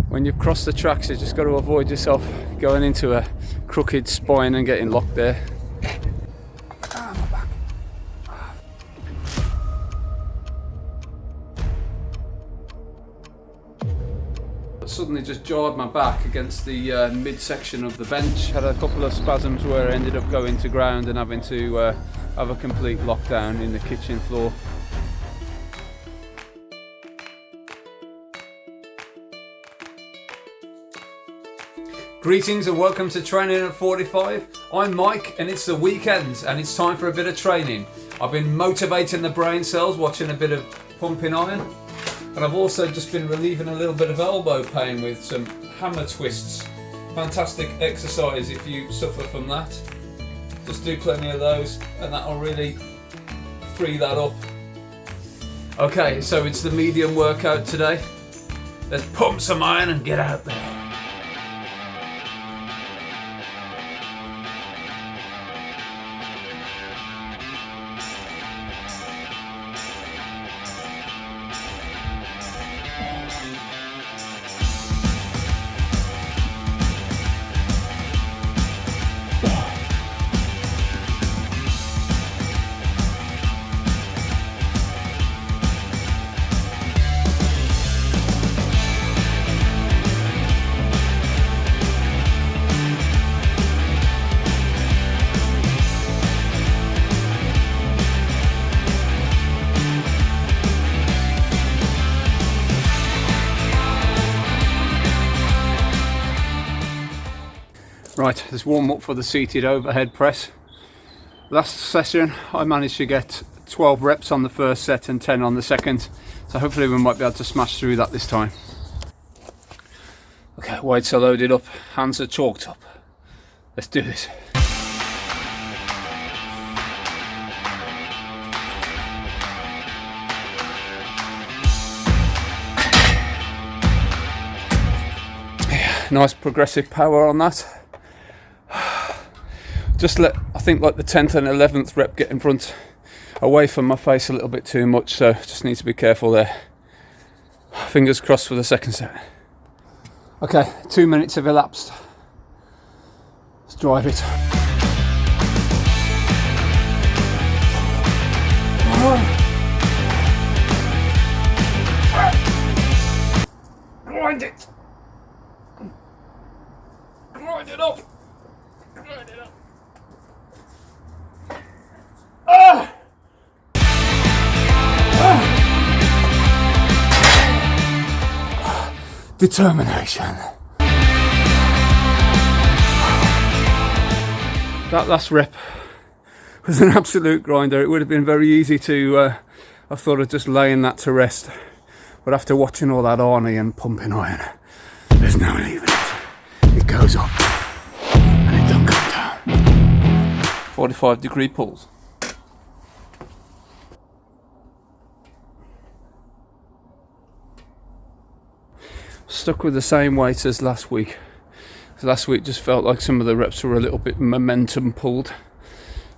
When you've crossed the tracks, you just got to avoid yourself going into a crooked spine and getting locked there. My back. Suddenly just jarred my back against the midsection of the bench. Had a couple of spasms where I ended up going to ground and having to have a complete lockdown in the kitchen floor. Greetings and welcome to Training at 45. I'm Mike and it's the weekend and it's time for a bit of training. I've been motivating the brain cells, watching a bit of pumping iron, and I've also just been relieving a little bit of elbow pain with some hammer twists. Fantastic exercise if you suffer from that. Just do plenty of those and that'll really free that up. Okay, so it's the medium workout today. Let's pump some iron and get out there. Right, let's warm up for the seated overhead press. Last session I managed to get 12 reps on the first set and 10 on the second, so hopefully we might be able to smash through that this time. Okay, weights are loaded up, hands are chalked up. Let's do this. Yeah, nice progressive power on that. Just let, I think like the 10th and 11th rep get in front, away from my face a little bit too much, so just need to be careful there. Fingers crossed for the second set. Okay, 2 minutes have elapsed. Let's drive it. Grind it. Grind it up. Grind it up. Determination. That last rep was an absolute grinder. It would have been very easy to I thought of just laying that to rest, but after watching all that Arnie and pumping iron, there's no leaving it. It goes up and it don't come down. 45-degree pulls. Stuck with the same weight as last week. Last week just felt like some of the reps were a little bit momentum pulled,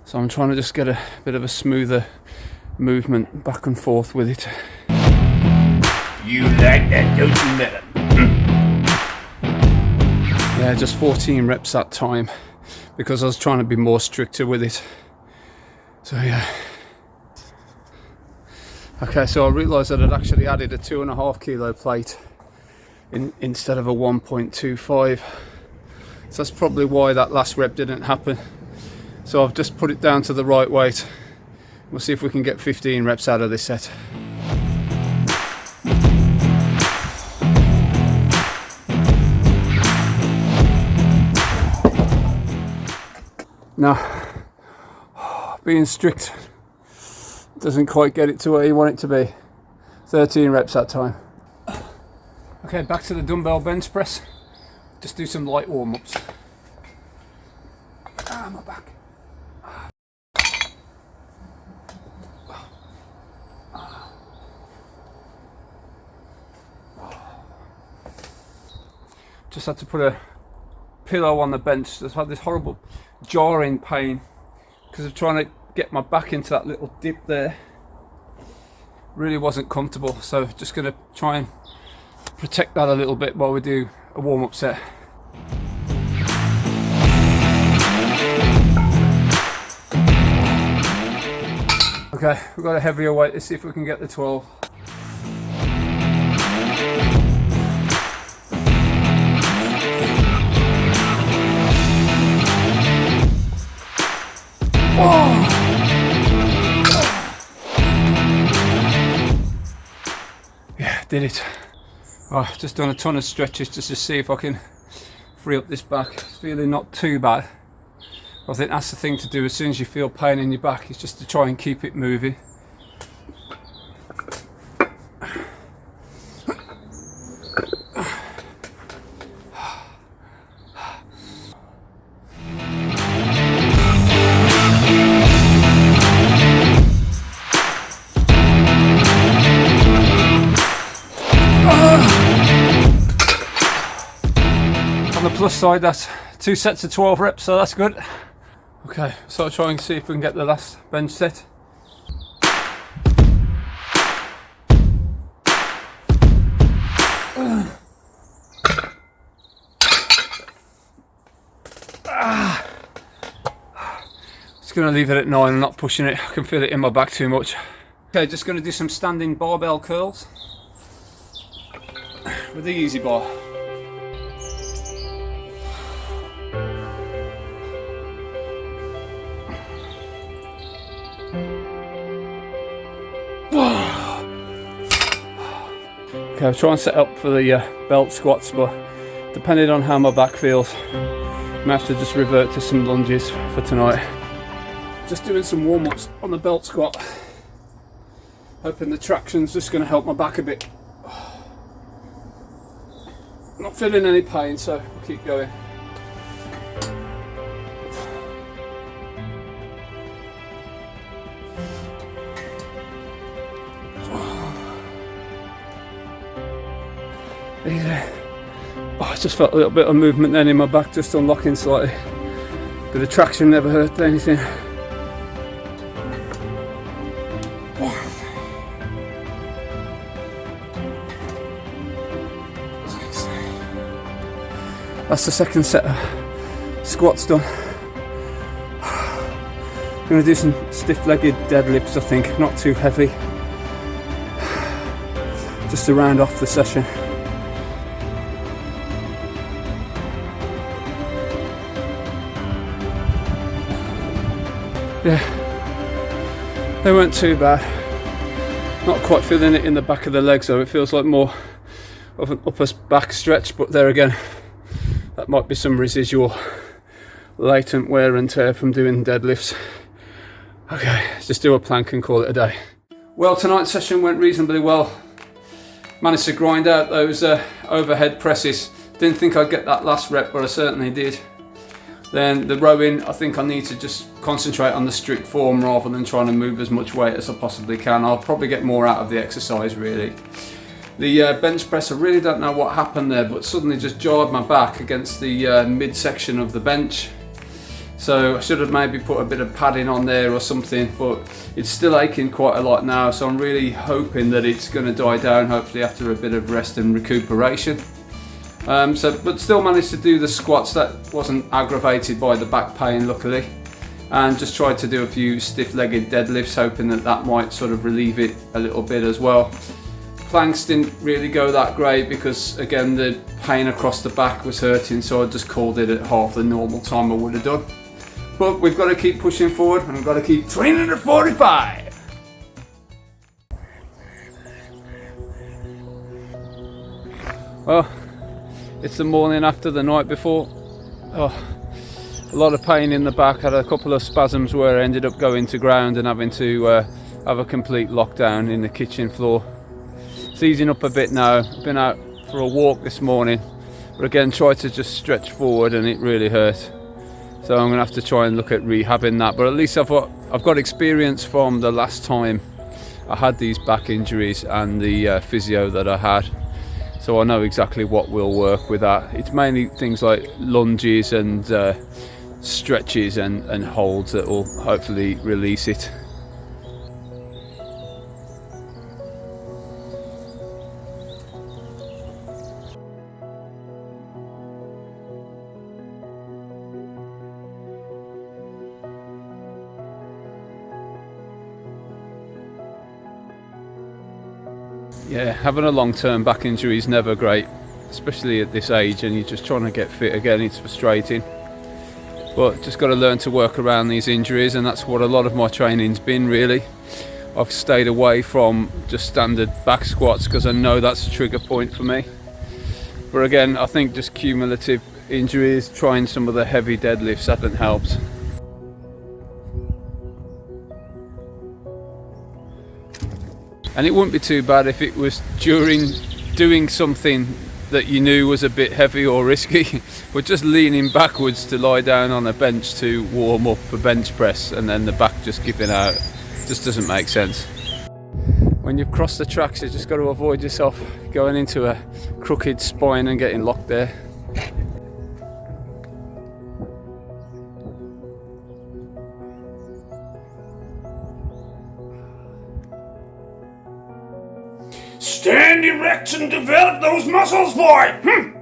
so I'm trying to just get a bit of a smoother movement back and forth with it. You like that, don't you, madam? Yeah, just 14 reps that time because I was trying to be more stricter with it. So yeah. Okay, so I realised that I'd actually added a 2.5 kilo plate instead of a 1.25. So that's probably why that last rep didn't happen. So I've just put it down to the right weight. We'll see if we can get 15 reps out of this set. Now, being strict doesn't quite get it to where you want it to be. 13 reps that time. Okay, back to the dumbbell bench press. Just do some light warm-ups. My back. Just had to put a pillow on the bench. I've had this horrible jarring pain because of trying to get my back into that little dip there. Really wasn't comfortable, so just going to try and protect that a little bit while we do a warm-up set. Okay, we've got a heavier weight. Let's see if we can get the 12. Yeah, did it. I've just done a ton of stretches just to see if I can free up this back. It's feeling not too bad. I think that's the thing to do as soon as you feel pain in your back, is just to try and keep it moving. On the plus side, that's 2 sets of 12 reps, so that's good. Okay, so I'll try and see if we can get the last bench set. Just going to leave it at 9 and not pushing it. I can feel it in my back too much. Okay, just going to do some standing barbell curls with the easy bar. Okay, I'll try and set up for the belt squats, but depending on how my back feels, I may have to just revert to some lunges for tonight. Just doing some warm-ups on the belt squat, hoping the traction's just going to help my back a bit. Not feeling any pain, so I'll keep going. Oh, I just felt a little bit of movement then in my back, just unlocking slightly. Bit of traction never hurt anything. That's the second set of squats done. I'm going to do some stiff-legged deadlifts, I think, not too heavy, just to round off the session. Yeah, they weren't too bad. Not quite feeling it in the back of the legs though. It feels like more of an upper back stretch, but there again, that might be some residual latent wear and tear from doing deadlifts. Okay, let's just do a plank and call it a day. Well, tonight's session went reasonably well. Managed to grind out those overhead presses. Didn't think I'd get that last rep, but I certainly did. Then the rowing, I think I need to just concentrate on the strict form rather than trying to move as much weight as I possibly can. I'll probably get more out of the exercise really. The bench press, I really don't know what happened there, but suddenly just jarred my back against the midsection of the bench. So I should have maybe put a bit of padding on there or something, but it's still aching quite a lot now, so I'm really hoping that it's going to die down, hopefully after a bit of rest and recuperation. But still managed to do the squats. That wasn't aggravated by the back pain, luckily, and just tried to do a few stiff-legged deadlifts, hoping that that might sort of relieve it a little bit as well. Planks didn't really go that great because again the pain across the back was hurting, so I just called it at half the normal time I would have done. But we've got to keep pushing forward and we've got to keep training at 45. Well, it's the morning after the night before. Oh, a lot of pain in the back. Had a couple of spasms where I ended up going to ground and having to have a complete lockdown in the kitchen floor. It's easing up a bit now. I've been out for a walk this morning, but again tried to just stretch forward and it really hurt. So I'm going to have to try and look at rehabbing that. But at least I've got experience from the last time I had these back injuries and the physio that I had. so I know exactly what will work with that. It's mainly things like lunges and stretches and holds that will hopefully release it. Yeah, having a long-term back injury is never great, especially at this age, and you're just trying to get fit again. It's frustrating, but just got to learn to work around these injuries, and that's what a lot of my training's been really. I've stayed away from just standard back squats because I know that's a trigger point for me. But again, I think just cumulative injuries, trying some of the heavy deadlifts hasn't helped. And it wouldn't be too bad if it was during doing something that you knew was a bit heavy or risky, but just leaning backwards to lie down on a bench to warm up for bench press and then the back just giving out, just doesn't make sense. When you've crossed the tracks, you just got to avoid yourself going into a crooked spine and getting locked there. Stand erect and develop those muscles, boy!